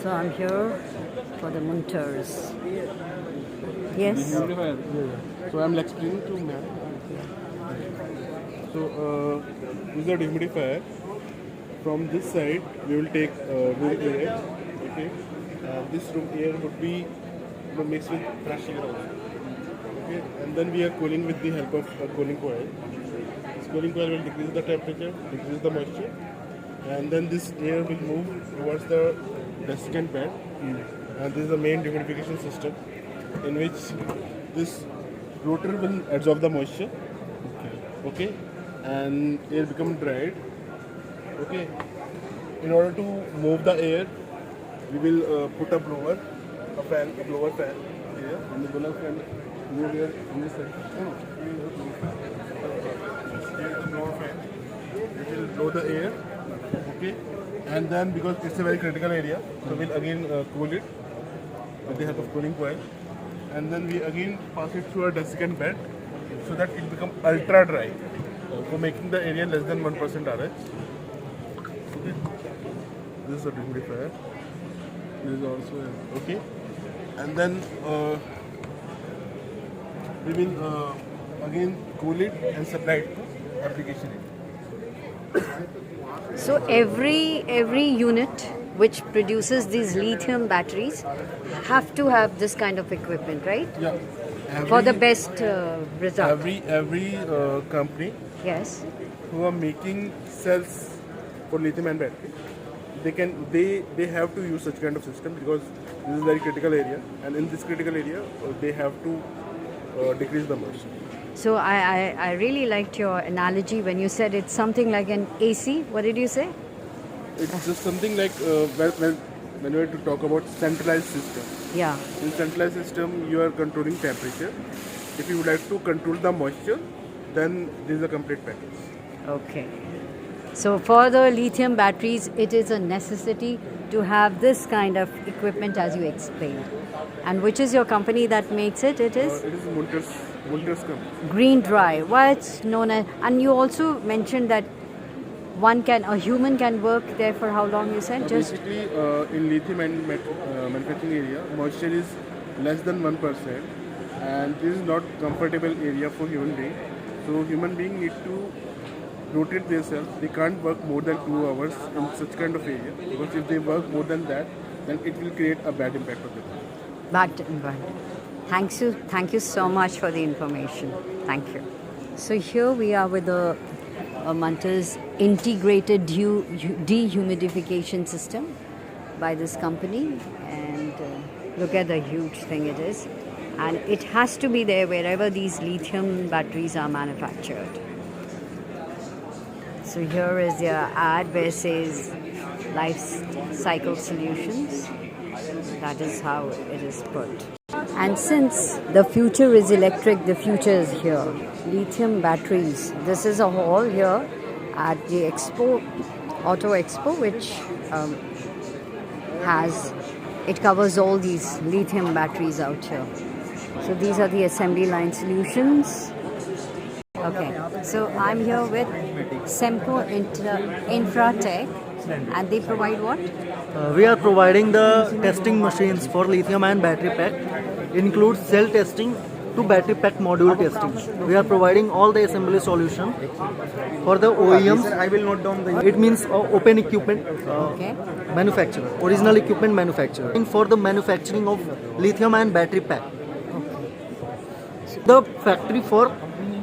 So I'm here for the Munters. Yes? Dehumidifier. Yeah. So I'm explaining to ma'am. So this is a dehumidifier. From this side, we will take room air. Okay. This room air would be mixed with fresh air also. Okay. And then we are cooling with the help of a cooling coil. This cooling coil will decrease the temperature, decrease the moisture, and then this air will move towards the desiccant bed. And this is the main dehumidification system, in which this rotor will absorb the moisture. Okay, and air become dried. Okay, in order to move the air, we will put a blower, a blower fan here, and the blower fan move here on this side. Here is the blower fan. It will blow the air. Okay, and then because it's a very critical area, so we'll again cool it with the help of cooling coil, and then we again pass it through a desiccant bed so that it become ultra dry for making the area less than 1% RH. Okay. This is a dehumidifier. This is also okay, and then we will again cool it and supply it to application area. So every unit which produces these lithium batteries have to have this kind of equipment, right? Yeah. For the best result. Every company Yes. who are making cells for lithium and battery, they have to use such kind of system because this is a very critical area, and in this critical area they have to decrease the moisture. So I really liked your analogy when you said it's something like an AC. What did you say? It's just something like when we have to talk about centralized system. Yeah. In centralized system, you are controlling temperature. If you would like to control the moisture, then this is a complete package. Okay. So for the lithium batteries, it is a necessity to have this kind of equipment as you explained. And which is your company that makes it? It is It is Munters company. Green Dry. Why it's known as? And you also mentioned that a human can work there for how long? You said just Basically, in lithium and manufacturing area, moisture is less than 1%, and this is not comfortable area for human being. So human being need to rotate themselves. They can't work more than 2 hours in such kind of area, because if they work more than that, then it will create a bad impact on them. back to environment. Thank you so much for the information. Thank you. So here we are with the Munters integrated dehumidification system by this company, and look at the huge thing it is, and it has to be there wherever these lithium batteries are manufactured. So here is their ad where it says life cycle solutions. That is how it is put. And since the future is electric, the future is here. Lithium batteries. This is a hall here at the Expo, Auto Expo, which covers all these lithium batteries out here. So these are the assembly line solutions. Okay, so I'm here with Semco Infratech, and they provide what? We are providing the testing machines for lithium and battery pack. Includes cell testing to battery pack module testing. We are providing all the assembly solution for the OEMs. I will note down the. It means open equipment manufacturer, original equipment manufacturer. For the manufacturing of lithium and battery pack. The factory for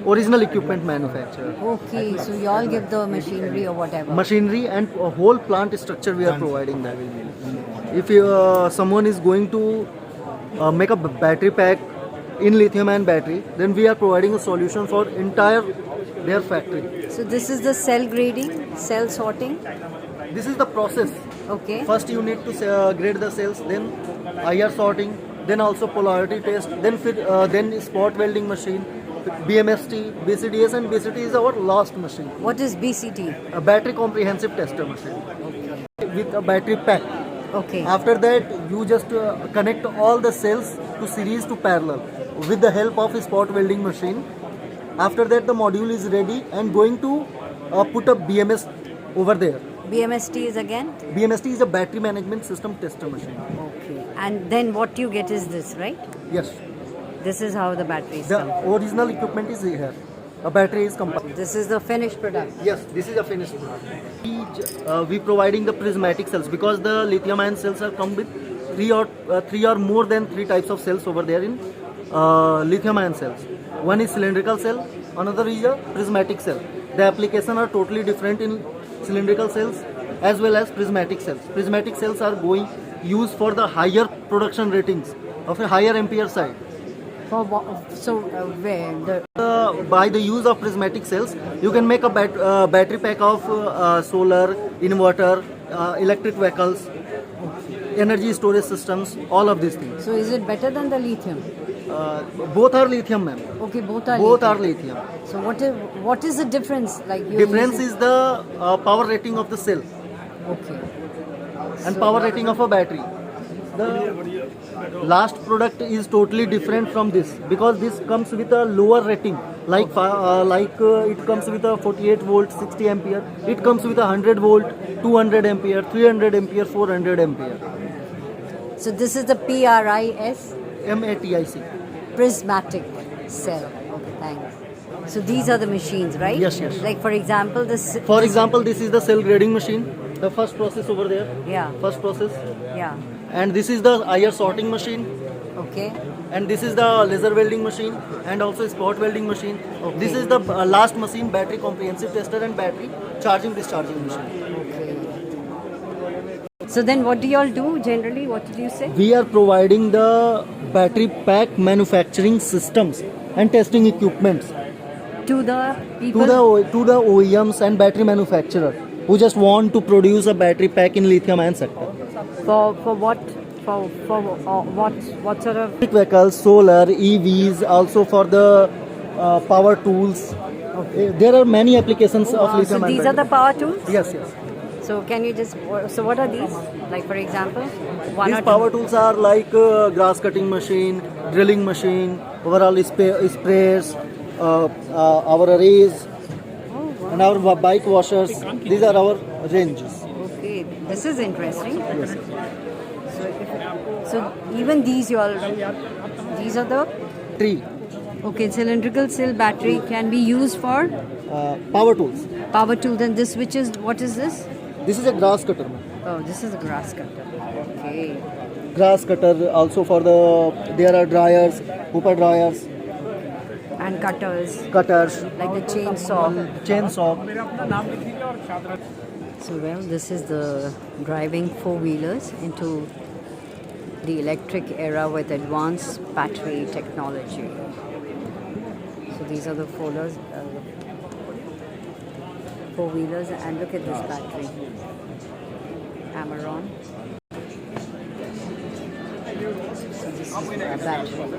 original equipment manufacturer. Okay, so you all give the machinery or whatever. Machinery and a whole plant structure we are providing that. If someone is going to make a battery pack in lithium and battery, then we are providing a solution for entire their factory. So this is the cell grading, cell sorting. This is the process. Okay. First you need to grade the cells, then IR sorting, then also polarity test, then spot welding machine, BMST, BCDS, and BCT is our last machine. What is BCT? A battery comprehensive tester machine with a battery pack. Okay. After that, you just connect all the cells to series to parallel with the help of a spot welding machine. After that, the module is ready and going to put a BMS over there. BMST is again? BMST is a battery management system tester machine. Okay. And then what you get is this, right? Yes. This is how the batteries The come. original equipment is here. A battery is combined. This is the finished product. Yes, this is a finished product. We providing the prismatic cells because the lithium ion cells are come with three or more than three types of cells over there in lithium ion cells. One is cylindrical cell, another is a prismatic cell. The application are totally different in cylindrical cells as well as prismatic cells. Prismatic cells are going used for the higher production ratings of a higher ampere side. For what? So where the By the use of prismatic cells, you can make a battery pack of solar, inverter, electric vehicles, energy storage systems, all of these things. so is it better than the lithium? Both are lithium, ma'am. Okay, both are. Both lithium. are lithium. So what is the difference? Like you Difference is the power rating of the cell okay. and power rating of a battery. The last product is totally different from this because this comes with a lower rating. It comes with a 48 volt, 60 ampere. It comes with a 100 volt, 200 ampere, 300 ampere, 400 ampere. So this is the PRIS MATIC. prismatic cell. Okay, thanks. So these are the machines, right? Yes, yes. Like for example, For example, this is the cell grading machine. The first process over there. Yeah. First process. Yeah. And this is the IR sorting machine. Okay. And this is the laser welding machine and also spot welding machine. Okay. This is the last machine, battery comprehensive tester and battery charging discharging machine. Okay. So then, what do you all do generally? What did you say? We are providing the battery pack manufacturing systems and testing equipments To the people. to the OEMs and battery manufacturer who just want to produce a battery pack in lithium ion sector. For what? For what sort of? Electric vehicles, solar, EVs, also for the power tools. There are many applications of So lithium ion these are the battery. power tools. Yes, yes. So can you just? So what are these? Like for example, one These or power two. tools are like grass cutting machine, drilling machine, overall sprayers, our arrays, Oh, wow. and our bike washers. These are our ranges. Okay, this is interesting. So even these you all, these are the Tree, okay cylindrical cell battery can be used for power tools. power tool. Then this which is what is this? This is a grass cutter. Oh, this is a grass cutter. Okay. Grass cutter also for the, there are dryers, hooper dryers, And cutters cutters, like the chainsaw. chainsaw. So well, this is the driving four-wheelers into the electric era with advanced battery technology. So these are the four-wheelers, and look at this battery. Amaron. So this is the battery.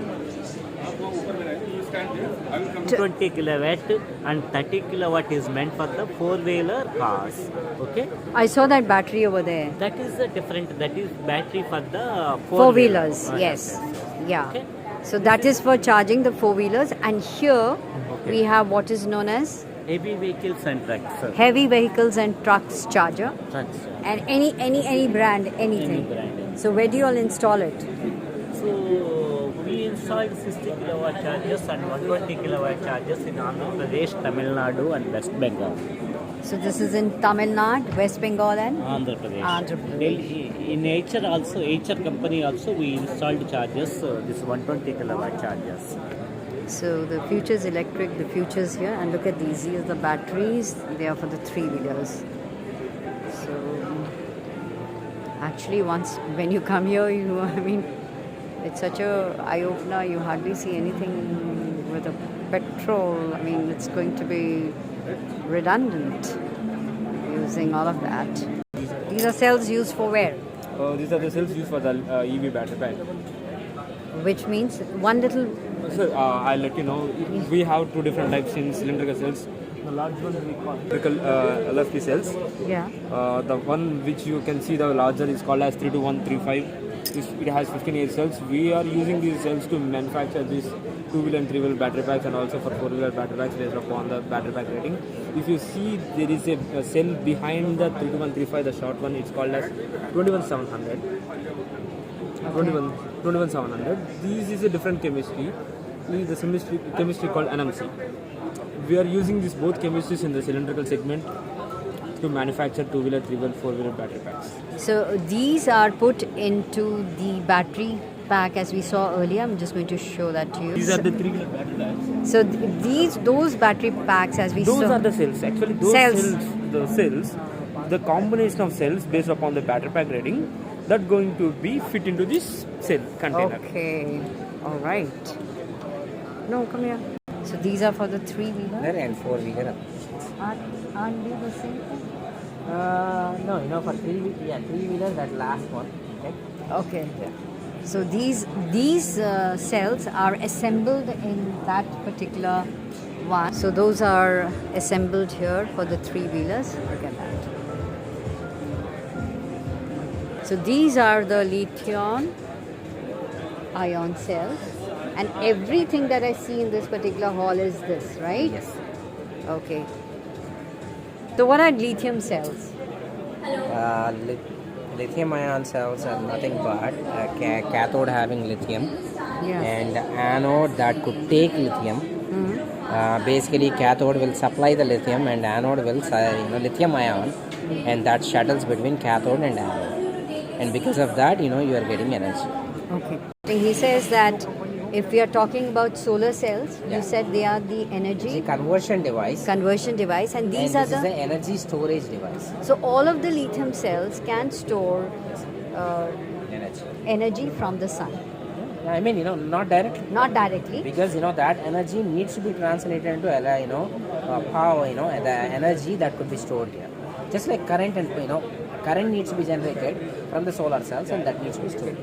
20 kilowatt and 30 kilowatt is meant for the four-wheeler cars. Okay, I saw that battery over there. that is the different. That is battery for the Four-wheelers, four-wheeler. yes. Yeah. Okay. So that is for charging the four-wheelers, and here we have what is known as Heavy vehicles and trucks. heavy vehicles and trucks charger, Trucks. and any brand, anything. Any brand. So where do you all install it? So we installed 60 kilowatt chargers and 120 kilowatt chargers in Andhra Pradesh, Tamil Nadu and West Bengal. So this is in Tamil Nadu, West Bengal, and Andhra Pradesh. Andhra Pradesh. Delhi, in HR company also we installed chargers, this 120 kilowatt chargers. so the future is electric. The future is here, and look at these. These are the batteries. They are for the three-wheelers. So actually, once when you come here, I mean, it's such a eye-opener. You hardly see anything with a petrol. I mean, it's going to be redundant using all of that. These are cells used for where? These are the cells used for the EV battery pack. Which means one little. So I'll let you know. We have two different types in cylindrical cells. The large one we call cylindrical LFP cells. Yeah. The one which you can see the larger is called as 32135. it has 15 cells. We are using these cells to manufacture these two-wheel and three-wheel battery packs, and also for four-wheeler battery packs based upon the battery pack rating. If you see, there is a cell behind the 32135, the short one. It's called as 21700. 21700. This is a different chemistry. This is the chemistry called NMC. We are using these both chemistries in the cylindrical segment to manufacture two-wheeler, three-wheeler, four-wheeler battery packs. So these are put into the battery pack as we saw earlier. I'm just going to show that to you. These are the three-wheeler battery packs. So those battery packs as we saw. Those are the cells. Actually, those cells, the combination of cells based upon the battery pack rating, that going to be fit into this cell container. Okay. All right. No, come here. So these are for the three-wheeler. And four-wheeler. Aren't they the same thing? No, for three-wheeler, that last one. Okay. Okay. So these cells are assembled in that particular one. So those are assembled here for the three-wheelers. Look at that. So these are the lithium-ion cells, and everything that I see in this particular hall is this, right? Yes. Okay. So what are lithium cells? Lithium-ion cells are nothing but a cathode having lithium Yeah. and anode that could take lithium. Basically, cathode will supply the lithium and anode will lithium-ion, and that shuttles between cathode and anode. And because of that, you are getting energy. Okay. He says that if we are talking about solar cells, you said they are the It's a energy conversion device. and these and are this is the. the energy storage device. So all of the lithium cells can store Energy. energy from the sun, I mean, not directly. not directly. Because that energy needs to be translated into power. The energy that could be stored here. Just like current and current needs to be generated from the solar cells, and that needs to be stored.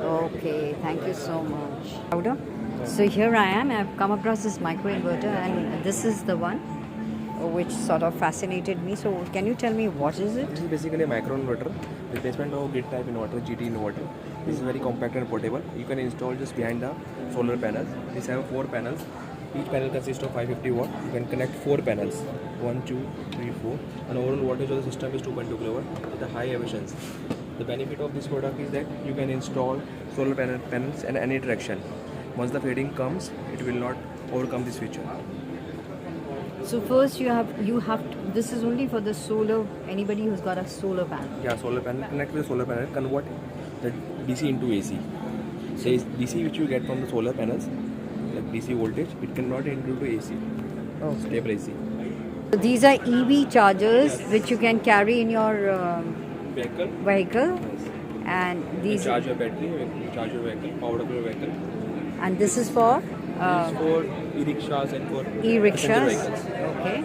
Okay, thank you so much. Louder. So here I am. I've come across this microinverter, and this is the one which sort of fascinated me. So can you tell me what is it? This is basically a microinverter, replacement of grid type inverter, GT inverter. This is very compact and portable. You can install just behind the solar panels. These have 4 panels. Each panel consists of 550 watt. You can connect 4 panels, 1, 2, 3, 4. And overall voltage of the system is 2.2 kilowatt with a high efficiency. The benefit of this product is that you can install solar panels in any direction. Once the fading comes, it will not overcome this feature. So first you have to, this is only for the solar, anybody who's got a solar panel. Yeah, solar panel, connect with the solar panel, convert the DC into AC. So DC which you get from the solar panels, like DC voltage, it convert it into AC. Stable AC. So these are EV chargers which you can carry in your vehicle, and these charge your battery, you charge your vehicle, power up your vehicle. and this is for This is for e-rickshaws and for e-rickshaws. passenger vehicles. Okay.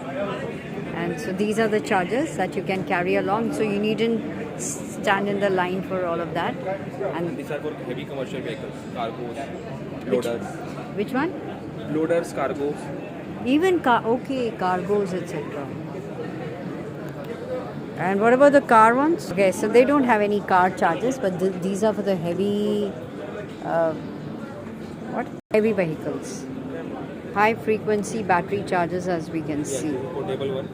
And so these are the chargers that you can carry along. So you needn't stand in the line for all of that. And These are for heavy commercial vehicles, cargos, loaders. which one? Loaders, cargos. Even cargos, etc. And what about the car ones? Okay, so they don't have any car chargers, but these are for the heavy, heavy vehicles. High frequency battery chargers, as we can see. Portable one,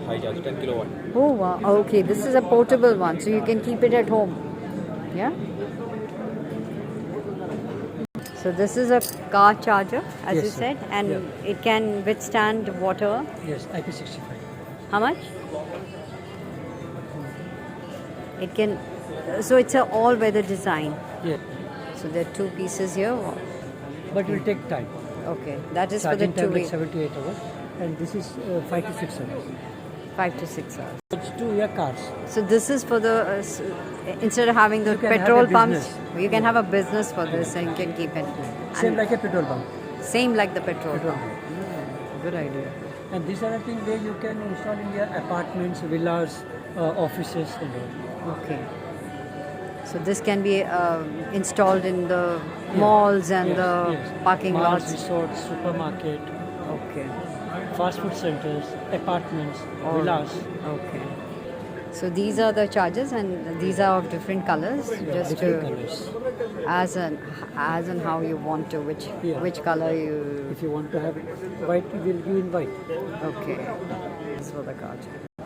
high charge, 10 kilowatt. Oh wow, okay, this is a portable one, so you can keep it at home. Yeah? So this is a car charger, as Yes, you sir. said, and it can withstand water. Yes, IP65. How much? It can, so it's a all-weather design. Yeah, So there are 2 pieces here. but it will take time. Okay, that is Charging for the time like 2 7 to 8 hours, and this is 5 to 6 hours. 5 to 6 hours. It's 2 year cars. So this is for the instead of having the You can have petrol a pumps, business. you can have a business for this and you can keep it. Same And like a petrol pump. same like the petrol Petrol pump. pump. Good idea. And these are the things where you can install in your apartments, villas, offices, and all. Okay. So this can be installed in the malls and Yes, the yes. parking Malls, lots. resorts, supermarket, Okay. fast food centers, apartments, All villas. Okay. So these are the chargers, and these are of different colors, just Different to, colors. as and how you want to, Yeah. which color you. If you want to have it white, we will give in white. Okay, this for the card.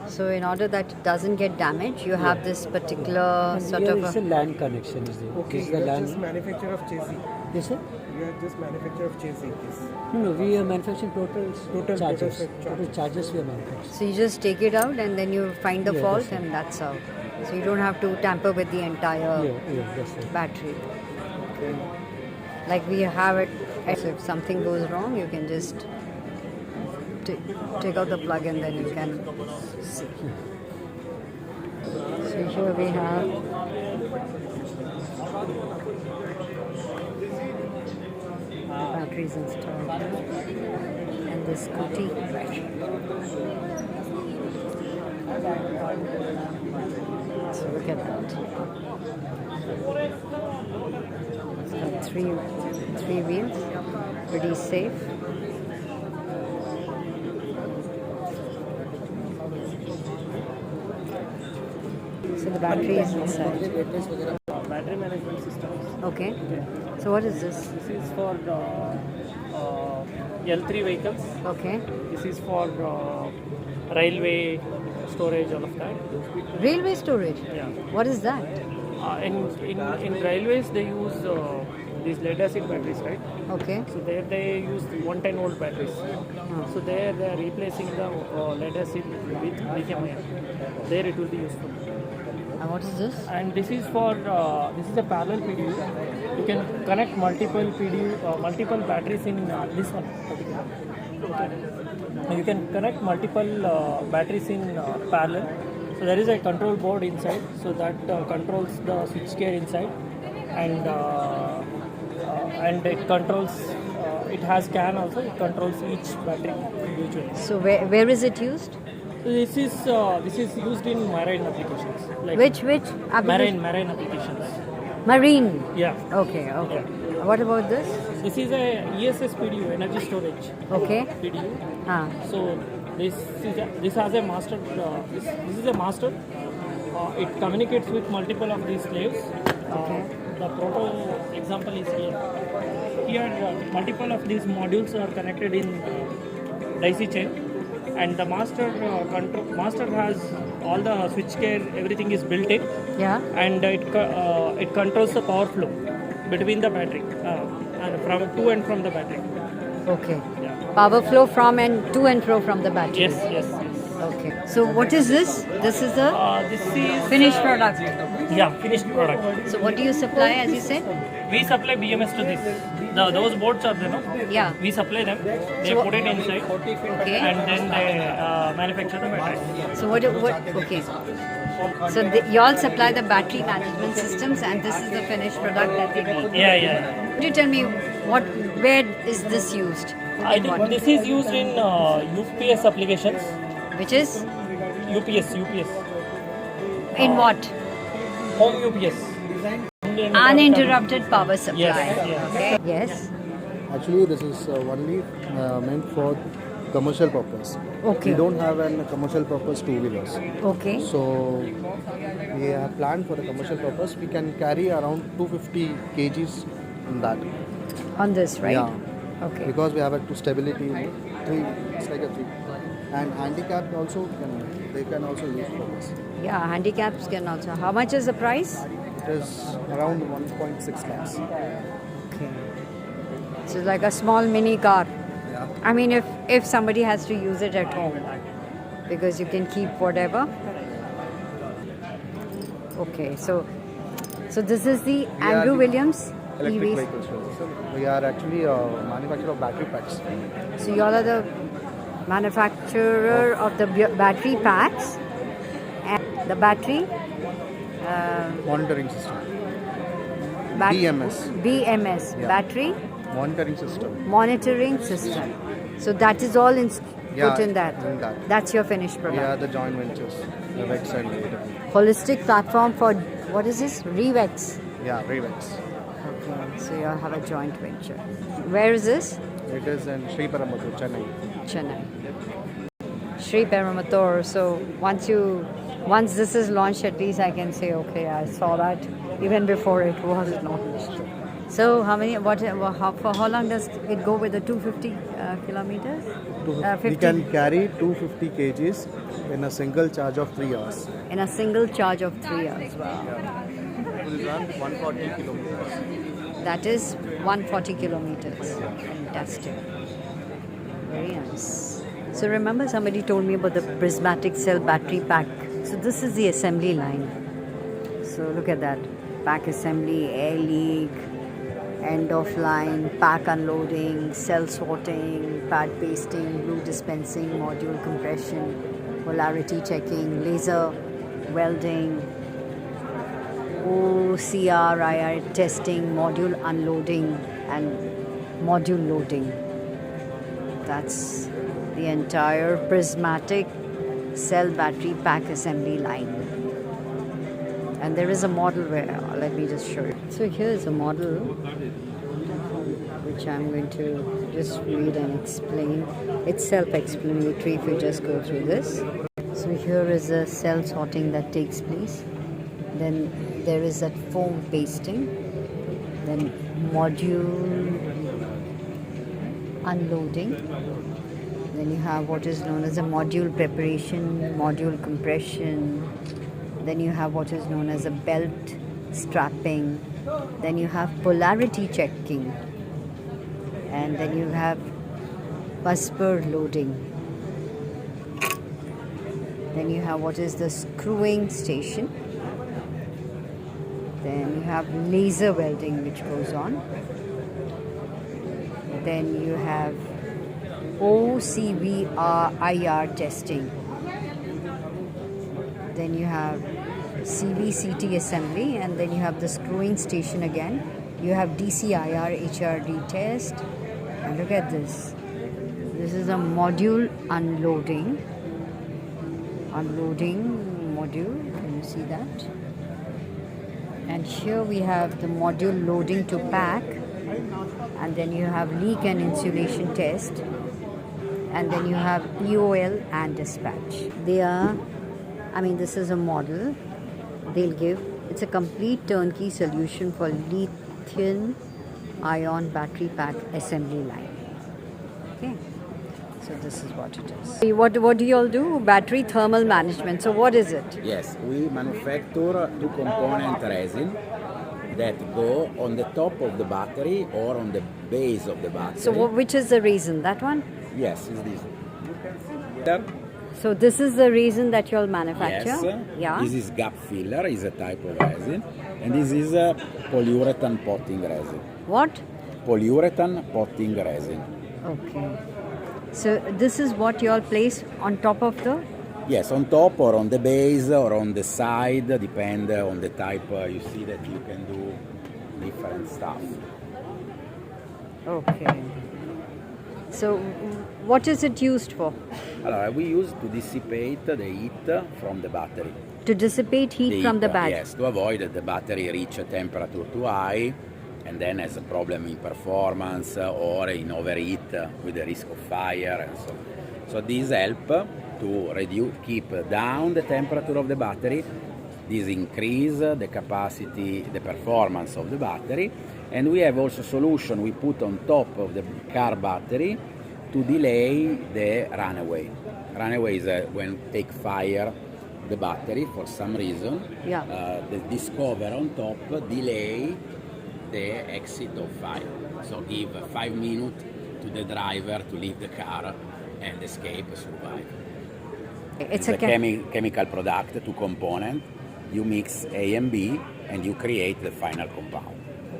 So in order that it doesn't get damaged, you have this particular And sort here of is a LAN connection. Is there? Okay, This is you the are LAN. just manufacturer of chassis. Yes, sir. You are just manufacturer of chassis. Yes. No, we are manufacturing total chargers. set Total chargers we are manufacturing. So you just take it out and then you find the Yeah, fault, that's it. and that's how. So you don't have to tamper with the entire Yeah, that's it. battery. Like we have it. So if something goes wrong, you can just take out the plug and then you can see. So here we have batteries installed here, and this scooty. So look at that. It's got three wheels, pretty safe. So the battery is inside. Battery management systems. Okay. So what is this? This is for L3 vehicles. Okay. This is for railway storage, all of that. Railway storage. Yeah. What is that? In railways they use these lead acid batteries, right? Okay. So there they use 110 volt batteries. So there they are replacing the lead acid with lithium ion. There it will be useful. And what is this? And this is for this is a parallel PDU. You can connect multiple PDU, multiple batteries in this one particular. Okay. You can connect multiple batteries in parallel. So there is a control board inside, so that controls the switchgear inside, and it controls. It has CAN also. It controls each battery individually. So where is it used? This is used in marine applications. Like Which application? marine applications. Marine. Yeah. Okay. What about this? This is a ESS PDU, energy storage Okay. PDU. Ah. So this has a master. This is a master. It communicates with multiple of these slaves. Okay. The proto example is here. Here, multiple of these modules are connected in daisy chain, and the master has all the switchgear. Everything is built in, Yeah. and it controls the power flow between the battery and to and from the battery. Okay. Yeah. Power flow from and to and fro from the battery. Yes. Okay. So what is this? This is the This is finished product. finished product. So what do you supply, as you said? We supply BMS to this. Those boards are there, no? Yeah. We supply them. They So- put it inside, Okay. and then they manufacture the battery. So what? Okay. So you all supply the battery management systems, and this is the finished product that they make. Yeah. Could you tell me where is this used? I In think what? this is used in UPS applications. Which is UPS. in what? Home UPS. Uninterrupted power supply. Yes. Okay. Yes. Actually, this is only meant for commercial purpose. Okay. We don't have a commercial purpose two-wheelers. Okay. So we have planned for the commercial purpose. We can carry around 250 kgs in that. On this, right? Yeah. Okay. Because we have a stability, it's like a three. And handicap also, they can also use for this. Yeah, handicaps can also. How much is the price? It is around 1.6 lakhs. Okay. So it's like a small mini car. Yeah. I mean, if somebody has to use it at home, because you can keep whatever. Okay, so this is the Andrew Williams Electric EVs. vehicles. So we are actually a manufacturer of battery packs. So you all are the manufacturer of the battery packs and the battery Monitoring system. bat- BMS. BMS Yeah. battery Monitoring system. monitoring system. So that is all Yeah, put in that. in that. That's your finished We product. are the joint ventures, the Vex and later. Holistic platform for what is this? Revex. Yeah, Revex. Okay, so you all have a joint venture. Where is this? It is in Sri Paramathu, Chennai. Chennai. Sri Peramathur. So once you once this is launched, at least I can say, okay, I saw that even before it was launched. So how many? For how long does it go with the 250 kilometers? We can carry 250 kgs in a single charge of 3 hours. In a single charge of 3 hours. Wow. It will run 140 kilometers. That is 140 kilometers. Fantastic. Very nice. So remember, somebody told me about the prismatic cell battery pack. So this is the assembly line. So look at that. Pack assembly, air leak, end of line, pack unloading, cell sorting, pad pasting, glue dispensing, module compression, polarity checking, laser welding, OCRIR testing, module unloading and module loading. That's the entire prismatic cell battery pack assembly line. And there is a model where, let me just show you. So here's a model which I'm going to just read and explain. It's self-explanatory if you just go through this. So here is a cell sorting that takes place. Then there is that foam pasting. Then module unloading. Then you have what is known as a module preparation, module compression. Then you have what is known as a belt strapping. Then you have polarity checking. And then you have bus spur loading. Then you have what is the screwing station. Then you have laser welding which goes on. Then you have OCVIR testing. Then you have CVCT assembly, and then you have the screwing station again. You have DCIR HRD test. And look at this. This is a module unloading. Unloading module. Can you see that? And here we have the module loading to pack. And then you have leak and insulation test. And then you have EOL and dispatch. This is a model they'll give. It's a complete turnkey solution for lithium ion battery pack assembly line. Okay, so this is what it is. What do you all do? Battery thermal management. So what is it? Yes, we manufacture two component resin that go on the top of the battery or on the base of the battery. So which is the reason? That one? Yes, it's this. Here. So this is the reason that you all manufacture? Yes. Yeah. This is gap filler, is a type of resin, and this is a polyurethane potting resin. What? Polyurethane potting resin. Okay. So this is what you all place on top of the? Yes, on top or on the base or on the side, depend on the type. You see that you can do different stuff. Okay. So what is it used for? We use to dissipate the heat from the battery. To dissipate heat from the battery? Yes, to avoid that the battery reach a temperature too high and then has a problem in performance or in overheat with the risk of fire and so on. So these help to keep down the temperature of the battery. This increase the capacity, the performance of the battery. And we have also solution we put on top of the car battery to delay the runaway. Runaway is when take fire the battery for some reason. Yeah. This cover on top delay the exit of fire. So give 5 minutes to the driver to leave the car and escape, survive. It's a chemical product, two components. You mix A and B and you create the final compound.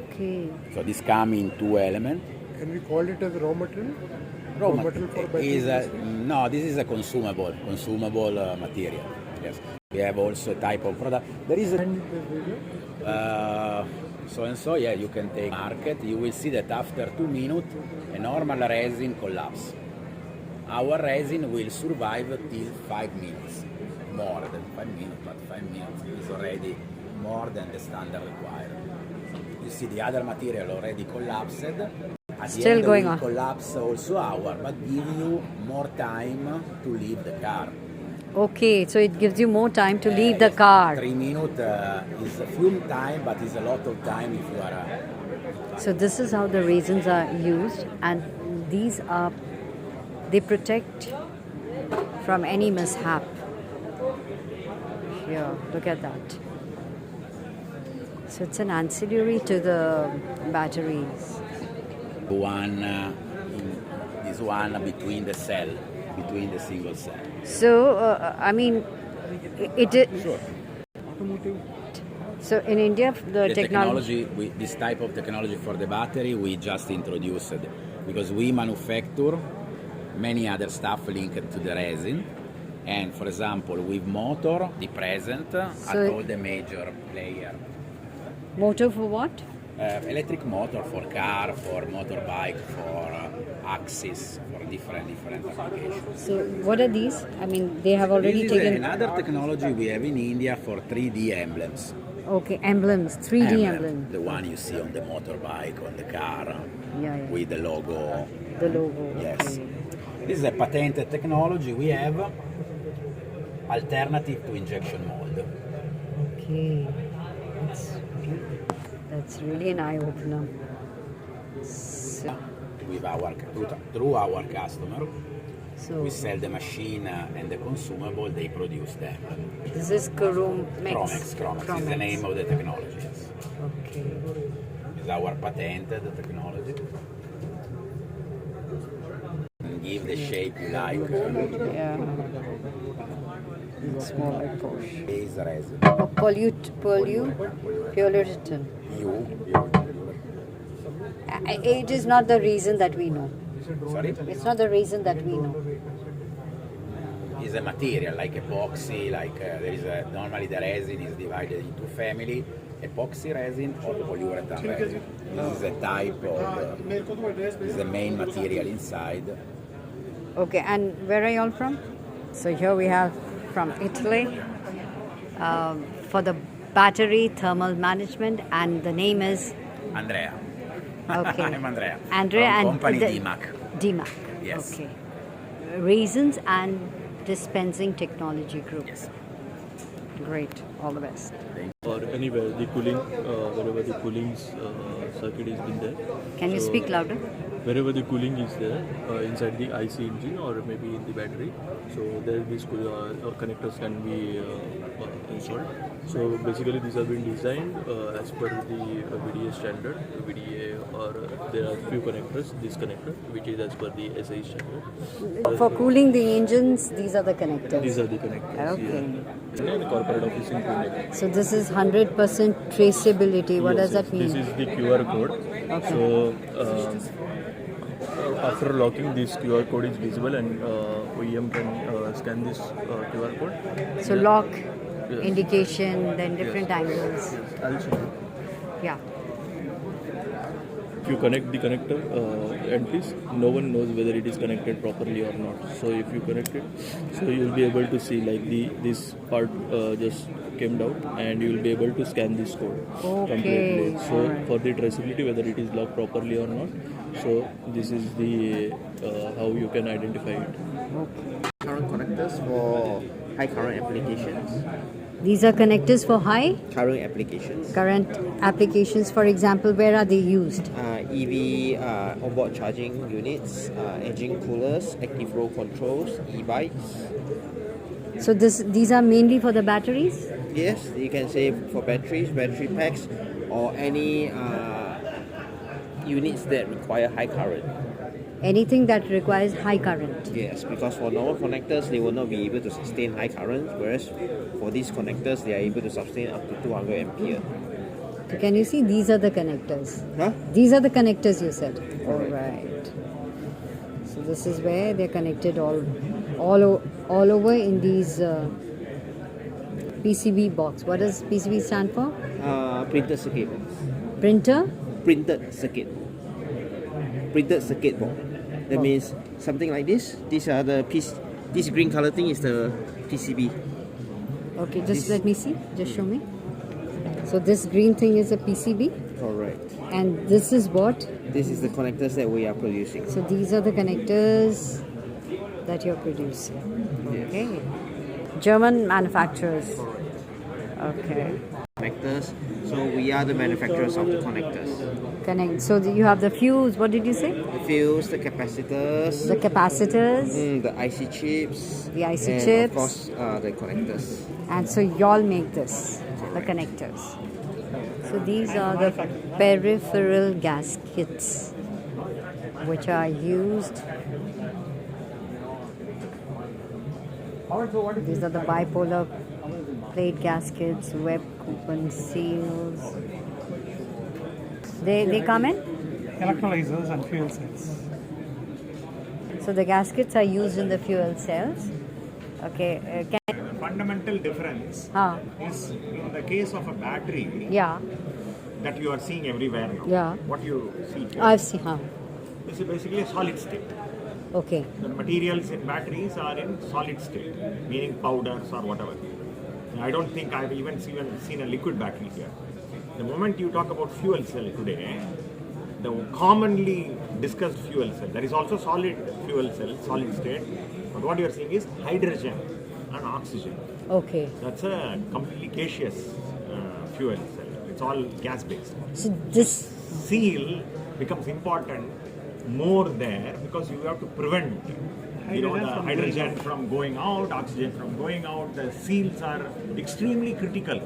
Okay. So this comes in two elements. Can we call it as raw material? Raw material for no, this is a consumable material. Yes. We have also a type of product. There is a so and so. Yeah, you can take market. You will see that after 2 minutes, a normal resin collapse. Our resin will survive till 5 minutes. More than 5 minutes, but 5 minutes is already more than the standard required. You see the other material already collapsed. At Still the end going will on. Collapse also our, but give you more time to leave the car. Okay, so it gives you more time to leave the car. 3 minutes is a few time, but is a lot of time if you are. So this is how the raisins are used, and they protect from any mishap. Here, look at that. So it's an ancillary to the batteries. This one between the single cell. So, I mean, Sure. So in India, the technology, this type of technology for the battery, we just introduced because we manufacture many other stuff linked to the resin. And for example, with motor, the present at all the major players. Motor for what? Electric motor for car, for motorbike, for axis, for different applications. So what are these? I mean, they have already This is taken... another technology we have in India for 3D emblems. Okay, emblems, 3D emblems. The one you see on the motorbike, on the car, Yeah. with the logo. The logo. Yes. Okay. This is a patented technology we have, alternative to injection mold. Okay. That's really an eye-opener. So, Through our customer, so we sell the machine and the consumable, they produce them. this is Chromex is the name of the technology. Yes. Okay. It's our patented technology. And give the shape you like. Yeah. It's more like Porsche. Base resin. Polyurethane. It is not the reason that we know. Sorry? It's not the reason that we know. Is a material like epoxy, normally the resin is divided into family, epoxy resin or polyurethane resin. This is a type of, is the main material inside. Okay, and where are you all from? So here we have from Italy for the battery thermal management, and the name is Andrea. Okay. I'm Andrea. Andrea From and company the- DMAC. DMAC. Yes. Okay. Raisins and Dispensing Technology Group. Yes. Great. All the best. Or anywhere the cooling, wherever the cooling circuit is been there. Can you speak louder? Wherever the cooling is there, inside the IC engine or maybe in the battery, so there these connectors can be installed. So basically these have been designed as per the VDA standard, VDA, or there are few connectors, this connector which is as per the SI standard. For cooling the engines, these are the connectors. These are the connectors. Okay. Yeah. And corporate office in Pune. So this is 100% traceability. What does that mean? This is the QR code. Okay. So after locking, this QR code is visible, and OEM can scan this QR code. So lock, indication, then different angles. Yes, I'll show you. Yeah. If you connect the connector and please, no one knows whether it is connected properly or not. So if you connect it, so you'll be able to see like this part just came down, and you will be able to scan this code completely. So for the traceability, whether it is locked properly or not. So this is the how you can identify it. Current connectors for high current applications. These are connectors for high Current applications. current applications. For example, where are they used? EV onboard charging units, engine coolers, active roll controls, e-bikes. So these are mainly for the batteries? Yes, you can say for batteries, battery packs, or any units that require high current. Anything that requires high current. Yes, because for normal connectors, they will not be able to sustain high current, whereas for these connectors, they are able to sustain up to 200 ampere. So can you see these are the connectors? Huh? These are the connectors you said. All right. So this is where they're connected all over in these PCB box. What does PCB stand for? Printed circuit. Printer? Printed circuit. Printed circuit board. That means something like this. These are the piece. This green color thing is the PCB. Okay, just let me see. Just show me. So this green thing is a PCB. Correct. And this is what? This is the connectors that we are producing. So these are the connectors that you're producing. Yes. Okay. German manufacturers. Okay. Connectors. So we are the manufacturers of the connectors. Connect. So you have the fuse. What did you say? The fuse, the capacitors. The capacitors. The IC chips. The IC and chips. of course, the connectors. And so y'all make this, the connectors. So these are the peripheral gaskets which are used. These are the bipolar plate gaskets, web coupon seals. They come in? Electrolyzers and fuel cells. So the gaskets are used in the fuel cells. Okay. The fundamental difference is in the case of a battery that you are seeing everywhere now. Yeah. What you see here. I've seen. This is basically a solid state. Okay. The materials in batteries are in solid state, meaning powders or whatever. I don't think I've even seen a liquid battery here. The moment you talk about fuel cell today, the commonly discussed fuel cell, there is also solid fuel cell, solid state, but what you are seeing is hydrogen and oxygen. Okay. That's a completely gaseous fuel cell. It's all gas based. So this seal becomes important more there because you have to prevent the hydrogen from going out, oxygen from going out. The seals are extremely critical.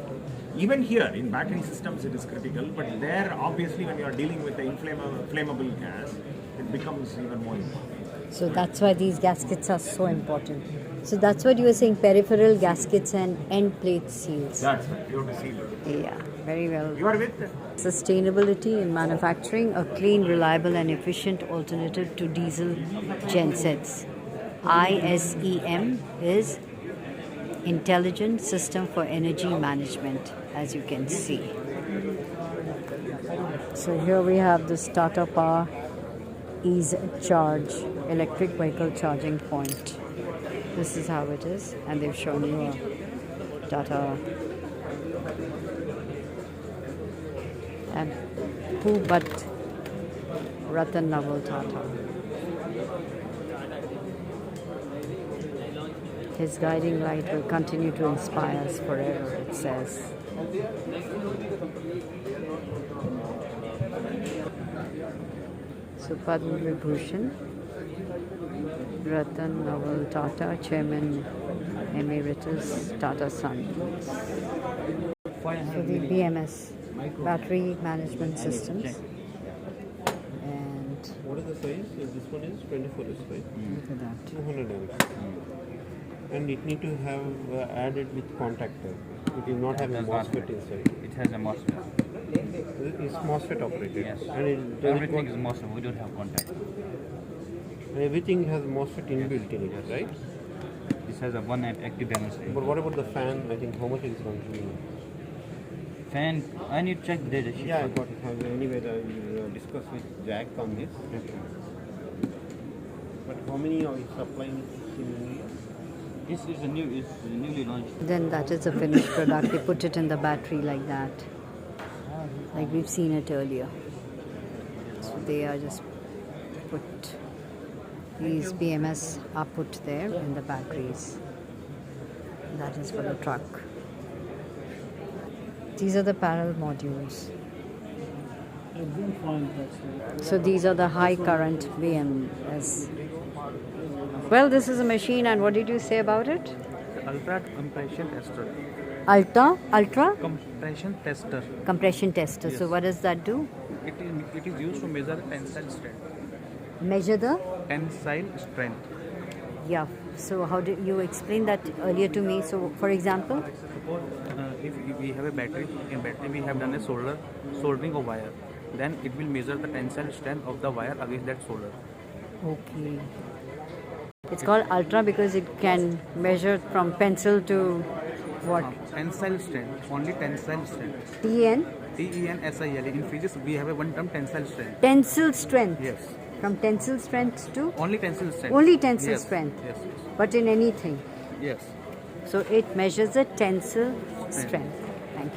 Even here in battery systems it is critical, but there obviously when you are dealing with the flammable gas, it becomes even more important. So that's why these gaskets are so important. So that's what you were saying, peripheral gaskets and end plate seals. That's right, you have to seal it. Yeah, very well. You are with Sustainability in manufacturing, a clean, reliable and efficient alternative to diesel gensets. ISEM is Intelligent System for Energy Management, as you can see. So here we have this Tata Power Ease Charge electric vehicle charging point. This is how it is, and they've shown you a Tata and who but Ratan Naval Tata. His guiding light will continue to inspire us forever, it says. So Padma Vibhushan, Ratan Naval Tata, Chairman Emeritus Tata Sons. So the BMS, Battery Management Systems. And what is the size? This one is 24 is right? Look at that. 200 amps. And it need to have added with contactor. It will not have a MOSFET inside. It has a MOSFET. It's MOSFET operated. Yes. And it Everything is MOSFET. We don't have contact. And everything has MOSFET inbuilt in it, right? This has a one active demonstrator. But what about the fan? I think how much it is going to be? Fan, I need to check the data sheet. Yeah, I got it. Anyway, I will discuss with Jack on this. But how many are you supplying in India? This is a newly launched. then that is a finished product. They put it in the battery like that. Like we've seen it earlier. So they are just put, these BMS are put there in the batteries. That is for the truck. These are the parallel modules. So these are the high current BMS. Well, this is a machine, and what did you say about it? Ultra compression tester. Ultra? Compression tester. Compression tester. Yes. So what does that do? It is used to measure tensile strength. Measure the? Tensile strength. Yeah. So how did you explain that earlier to me? So for example? If we have a battery, in battery we have done a soldering a wire. Then it will measure the tensile strength of the wire against that solder. Okay. It's called ultra because it can measure from pencil to what? Tensile strength, only tensile strength. TN? TENSILE. In physics, we have a one term tensile strength. Tensile strength? Yes. From tensile strength to? Only tensile strength. Only tensile Yes. strength? Yes. But in anything? Yes. So it measures the tensile strength. Thank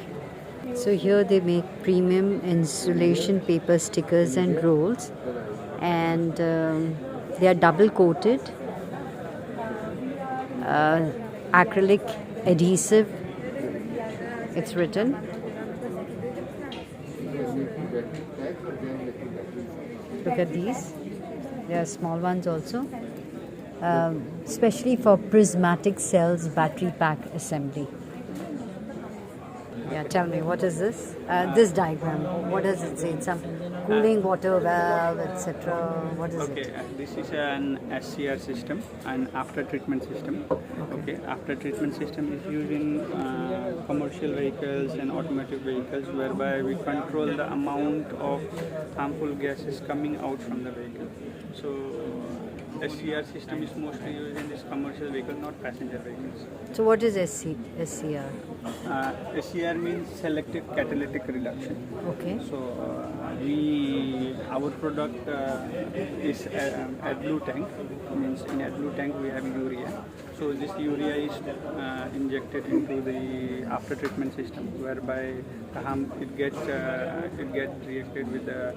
you. So here they make premium insulation paper stickers and rolls, and they are double coated. acrylic adhesive. It's written. Look at these. There are small ones also. Especially for prismatic cells battery pack assembly. Yeah, tell me, what is this? This diagram, what does it say? It's some cooling water valve, etc. What is it? This is an SCR system, an after treatment system. Okay, after treatment system is used in commercial vehicles and automotive vehicles, whereby we control the amount of harmful gases coming out from the vehicle. So SCR system is mostly used in this commercial vehicle, not passenger vehicles. So what is SCR? SCR means selective catalytic reduction. Okay. So our product is AdBlue tank. Means in AdBlue tank we have urea. So this urea is injected into the after treatment system, whereby it gets reacted with the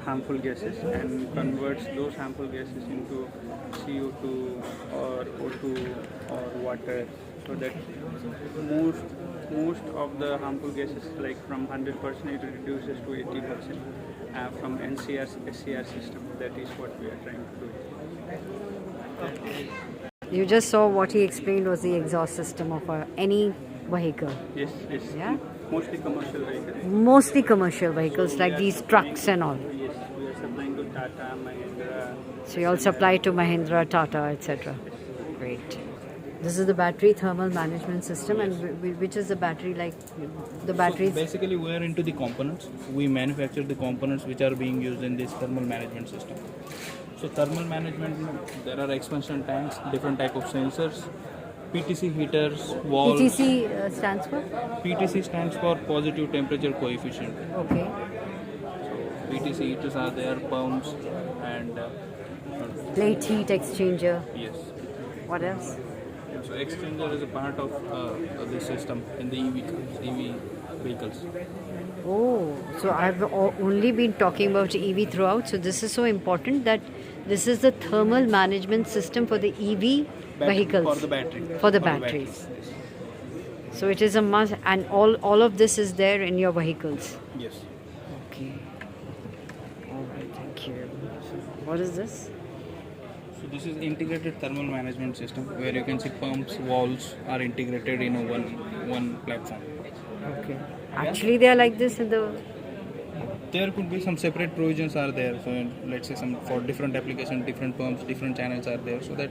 harmful gases and converts those harmful gases into CO2 or O2 or water, so that most of the harmful gases, like from 100% it reduces to 80% from SCR system. That is what we are trying to do. You just saw what he explained was the exhaust system of any vehicle. Yes. Yeah? Mostly commercial vehicles. Mostly commercial vehicles like these trucks and all. Yes, we are supplying to Tata, Mahindra. So you all supply to Mahindra, Tata, etc. Great. This is the battery thermal management system, and which is the battery, like the batteries? So basically, we are into the components. We manufacture the components which are being used in this thermal management system. So thermal management, there are expansion tanks, different type of sensors, PTC heaters, walls. PTC stands for? PTC stands for positive temperature coefficient. Okay. So PTC heaters are there, pumps, and plate heat exchanger. Yes. What else? So exchanger is a part of the system in the EV vehicles. Oh, so I've only been talking about EV throughout. So this is so important that this is the thermal management system for the EV vehicles. For the battery. For the batteries. So it is a must, and all of this is there in your vehicles. Yes. Okay. All right, thank you. What is this? So this is integrated thermal management system where you can see pumps, valves are integrated in a one platform. Okay. Actually, they are like this in the. There could be some separate provisions are there. So let's say some for different applications, different pumps, different channels are there. So that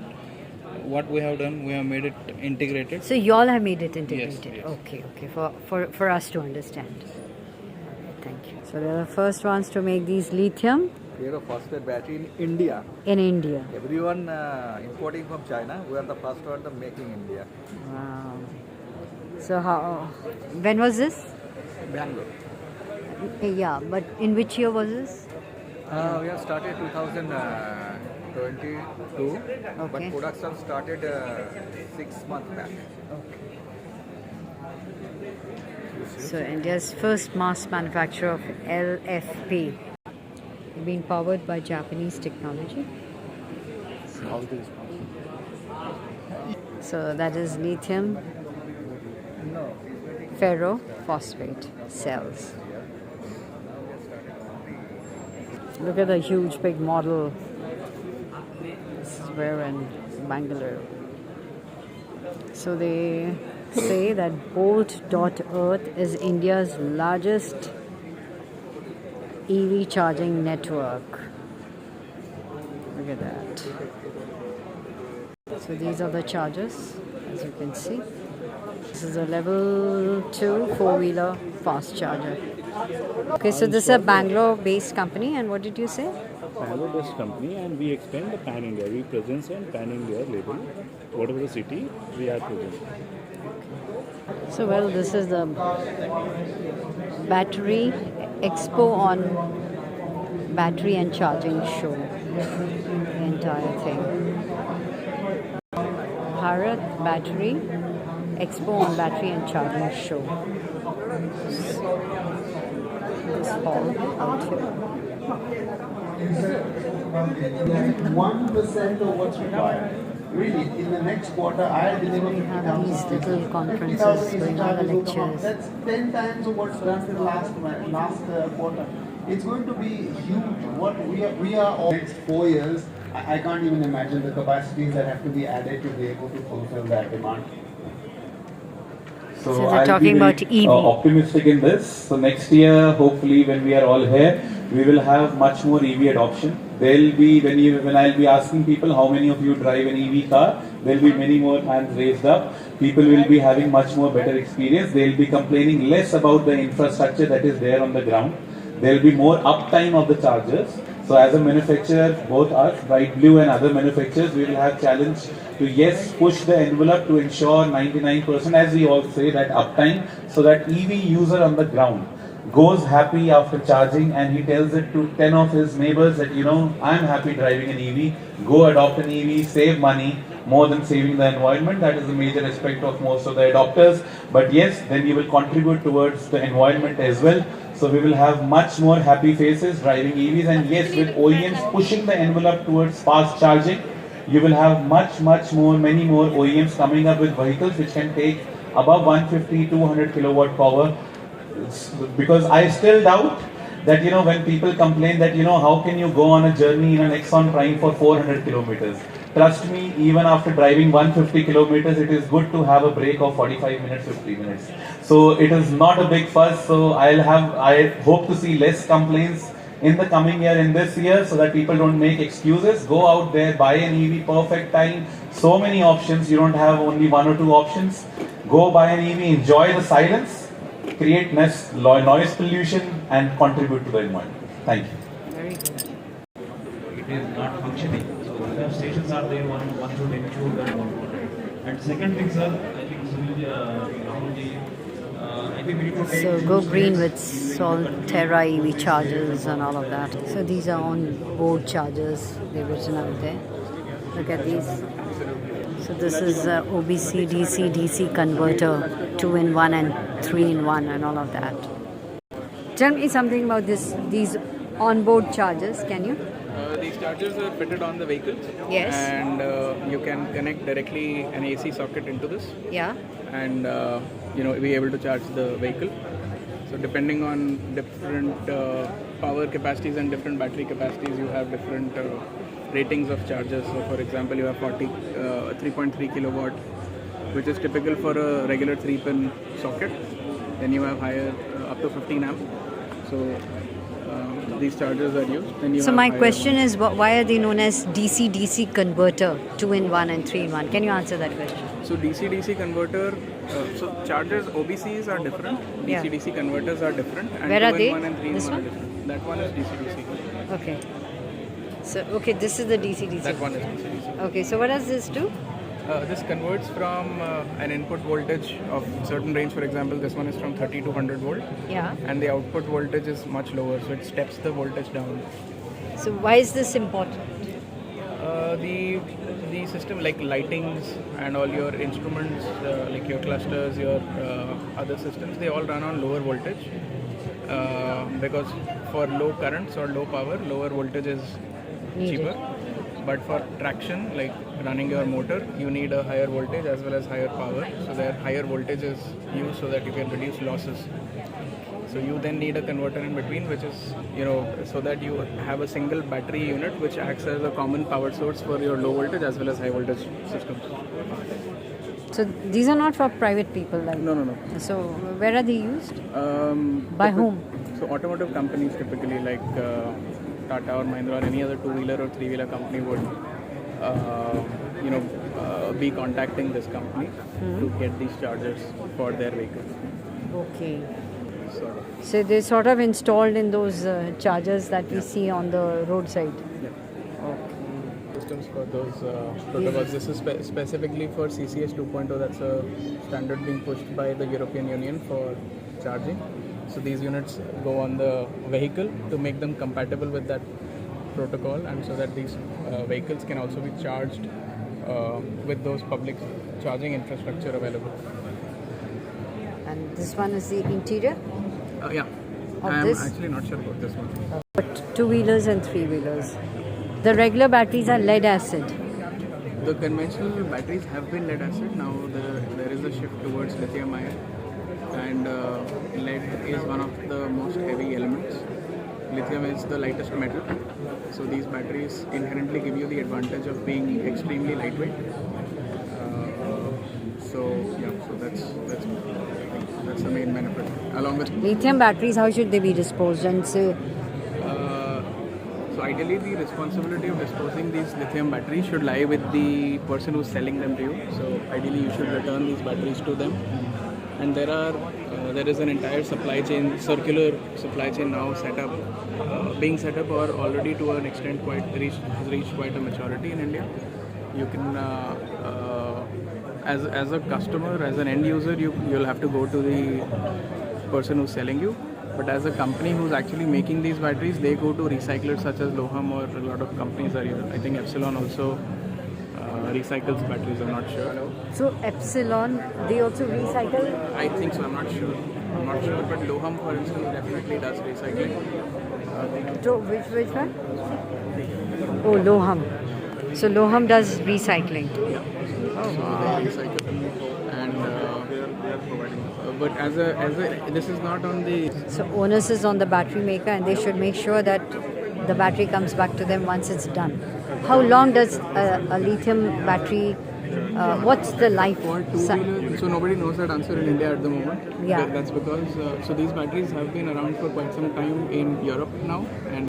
what we have done, we have made it integrated. So you all have made it integrated. Yes. Okay. For us to understand. Thank you. So they are the first ones to make these lithium. We are the first battery in India. In India. Everyone importing from China. We are the first one to make in India. Wow. So when was this? Bangalore. Yeah, but in which year was this? We have started 2022, but production started 6 months back. Okay. So India's first mass manufacturer of LFP, being powered by Japanese technology. So that is lithium ferrophosphate cells. Look at the huge big model. This is where in Bangalore. So they say that Bolt.Earth is India's largest EV charging network. Look at that. So these are the chargers, as you can see. This is a level 2 4-wheeler fast charger. Okay, so this is a Bangalore-based company, and what did you say? Bangalore-based company, and we expand the Pan India. We presence in Pan India label. Whatever the city, we are present. So well, this is the battery expo on battery and charging show. The entire thing. Bharat Battery Expo on battery and charging show. This hall out here. 1% of what's required. really, in the next quarter, I'll deliver We have 50,000 these pieces. little conferences 50,000 going pieces on, the charges will come out. lectures. That's 10 times of what's done in the last quarter. It's going to be huge. What we are all next 4 years. I can't even imagine the capacities that have to be added to be able to fulfill that demand. So they're talking about EV. Optimistic in this. So next year, hopefully, when we are all here, we will have much more EV adoption. There'll be when I'll be asking people how many of you drive an EV car, there'll be many more hands raised up. People will be having much more better experience. They'll be complaining less about the infrastructure that is there on the ground. There'll be more uptime of the chargers. So as a manufacturer, both us, Bright Blue and other manufacturers, we will have challenge to push the envelope to ensure 99%, as we all say, that uptime, so that EV user on the ground goes happy after charging and he tells it to 10 of his neighbors that, I'm happy driving an EV, go adopt an EV, save money, more than saving the environment. That is the major aspect of most of the adopters. But yes, then you will contribute towards the environment as well. So we will have much more happy faces driving EVs, and yes, with OEMs pushing the envelope towards fast charging, you will have many more OEMs coming up with vehicles which can take above 150, 200 kilowatt power. Because I still doubt that, when people complain that, how can you go on a journey in an Exxon Prime for 400 kilometers? Trust me, even after driving 150 kilometers, it is good to have a break of 45 minutes, 50 minutes. So it is not a big fuss. So I hope to see less complaints in the coming year, in this year, so that people don't make excuses. Go out there, buy an EV, perfect time. So many options. You don't have only one or two options. Go buy an EV, enjoy the silence, create noise pollution, and contribute to the environment. Thank you. Very good. It is not functioning. So the stations are there, one should ensure that one. And second thing, sir, I think I think we need to take So go green with Solterra EV chargers and all of that. So these are on-board chargers. They've written out there. Look at these. So this is OBC DC converter, 2-in-1 and 3-in-1 and all of that. Tell me something about these on-board chargers, can you? These chargers are fitted on the vehicle. Yes. And you can connect directly an AC socket into this. Yeah. And be able to charge the vehicle. So depending on different power capacities and different battery capacities, you have different ratings of chargers. So for example, you have 3.3 kilowatt, which is typical for a regular 3-pin socket. Then you have higher up to 15 amp. So these chargers are used. Then So my question is, why are they known as DC-DC converter, 2-in-1 and 3-in-1? Can you answer that question? So DC-DC converter, so chargers OBCs are different, DC-DC converters are different, and Where are they? 2-in-1 and 3-in-1 This are one? different. That one is DC-DC. Okay. So, this is the DC-DC. That one is DC-DC. Okay, so what does this do? This converts from an input voltage of certain range. For example, this one is from 30 to 100 volt. Yeah. And the output voltage is much lower, so it steps the voltage down. So why is this important? The system, like lightings and all your instruments, like your clusters, your other systems, they all run on lower voltage because for low currents or low power, lower voltage is cheaper. But for traction, like running your motor, you need a higher voltage as well as higher power. So there higher voltage is used so that you can reduce losses. So you then need a converter in between, which is, so that you have a single battery unit which acts as a common power source for your low voltage as well as high voltage systems. So these are not for private people, like? No. So where are they used? By whom? So automotive companies typically, like Tata or Mahindra or any other two-wheeler or three-wheeler company would, be contacting this company to get these chargers for their vehicle. Okay. So they're sort of installed in those chargers that we see on the roadside. Yeah. Systems for those protocols. This is specifically for CCS 2.0. That's a standard being pushed by the European Union for charging. So these units go on the vehicle to make them compatible with that protocol, and so that these vehicles can also be charged with those public charging infrastructure available. And this one is the interior? Yeah. I'm actually not sure about this one. But two-wheelers and three-wheelers. The regular batteries are lead acid. The conventional batteries have been lead acid. Now there is a shift towards lithium ion, and lead is one of the most heavy elements. Lithium is the lightest metal, so these batteries inherently give you the advantage of being extremely lightweight. So that's the main benefit. Along with Lithium batteries, how should they be disposed? And so, so ideally, the responsibility of disposing these lithium batteries should lie with the person who's selling them to you. So ideally, you should return these batteries to them. And there is an entire supply chain, circular supply chain now being set up, or already to an extent has reached quite a maturity in India. You can, as a customer, as an end user, you'll have to go to the person who's selling you. But as a company who's actually making these batteries, they go to recyclers such as Loham, or a lot of companies are here. I think Epsilon also recycles batteries, I'm not sure. so Epsilon, they also recycle? I think so, I'm not sure, but Loham, for instance, definitely does recycling. So which one? Oh, Loham. So Loham does recycling. Yeah. Oh, So they recycle, and but as a this is not on the. So onus is on the battery maker, and they should make sure that the battery comes back to them once it's done. How long does a lithium battery? What's the life? So nobody knows that answer in India at the moment. Yeah. That's because so these batteries have been around for quite some time in Europe now, and